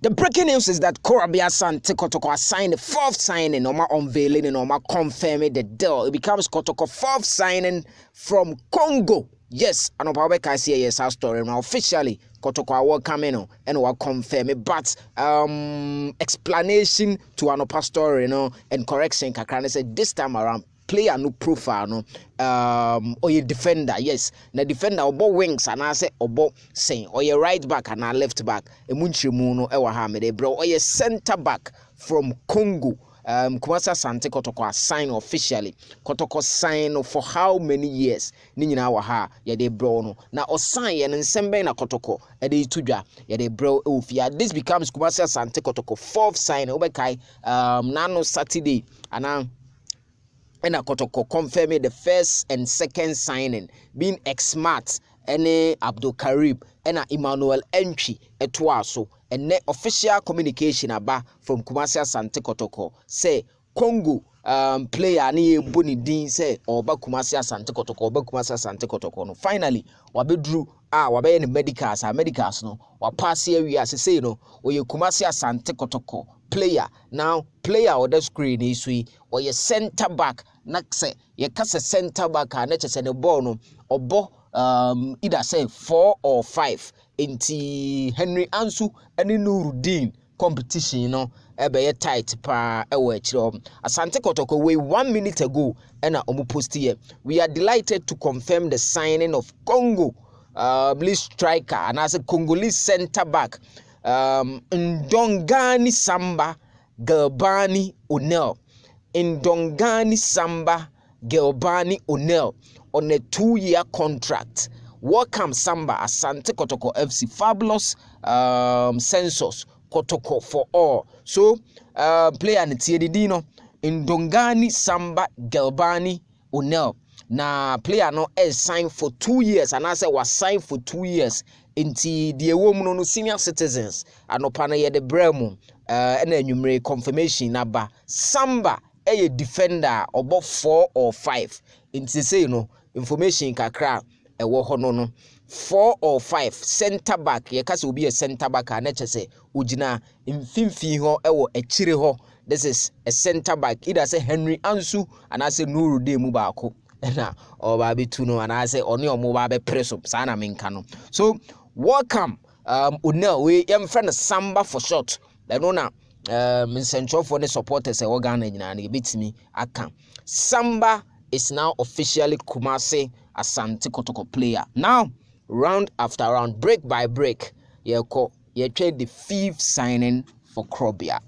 The breaking news is that Korabia Sante Kotoko has signed the 4th signing, unveiling and confirming the deal. It becomes Kotoko 4th signing from Congo. Yes, and I see yes our story now officially. Kotoko will come in and will confirm it, but explanation to an story, and correction. Kakran said this time around. Player no profile no or your defender, yes, the defender obo wings and I say obo saying or your right back and left back emunchimu no ewa ha me de bro or your center back from Congo. Kumasa Sante Kotoko sign officially. Kotoko sign for how many years? Ni nyina wa ha ye de bro no. Na o sign ye nsembe na Kotoko e de tudwa ye de bro ofia. This becomes Kumasa Sante Kotoko 4th sign obekai nano Saturday and and Kotoko confirming the 1st and 2nd signing being ex-Smart and Abdul Karib and Emmanuel Entry etwaso and official communication about from Kumasi Asante Kotoko say Congo player ni boni din say oba Kumasi Asante Kotoko oba Kumasi Asante Kotoko no finally wabedru wabe ni medicals no wa pass here we as say no oye Kumasi Asante Kotoko player now player on the screen is we or your center back nakse ye kase center back and let say the ball no obo either say 4 or 5 inti Henry Ansu and Nuruddin competition ebe tight pa ewe chiro Asante Kotoko we 1 minute ago and omu post here we are delighted to confirm the signing of Congo lead striker and as a Congolese center back Ndongani Samba Gelbani Onel. Ndongani Samba Gelbani Onel on a 2-year contract. Welcome Samba Asante Kotoko FC fabulous census Kotoko for all. So player Ntiedino Ndongani Samba Gelbani Onel. Na player no is signed for 2 years and I said was signed for 2 years inti the woman no senior citizens anopana ye de bremu and enumere confirmation naba Samba a defender about 4 or 5 inti say information kakra e wo hono no 4 or 5 center back ye kase obi a center back and say ugina mfimfi ho e wo akire ho. This is a center back either say Henry Ansu and I say Nuruddin Mubako na or baby tuno and I say oni omo be press up sana menkano. So welcome Unel we am friend Samba for short the no na central for the supporters e organ nyina na beat me aka Samba is now officially Kumasi Asante Kotoko player. Now round after round, break by break, ye trade the 5th signing for Krobia.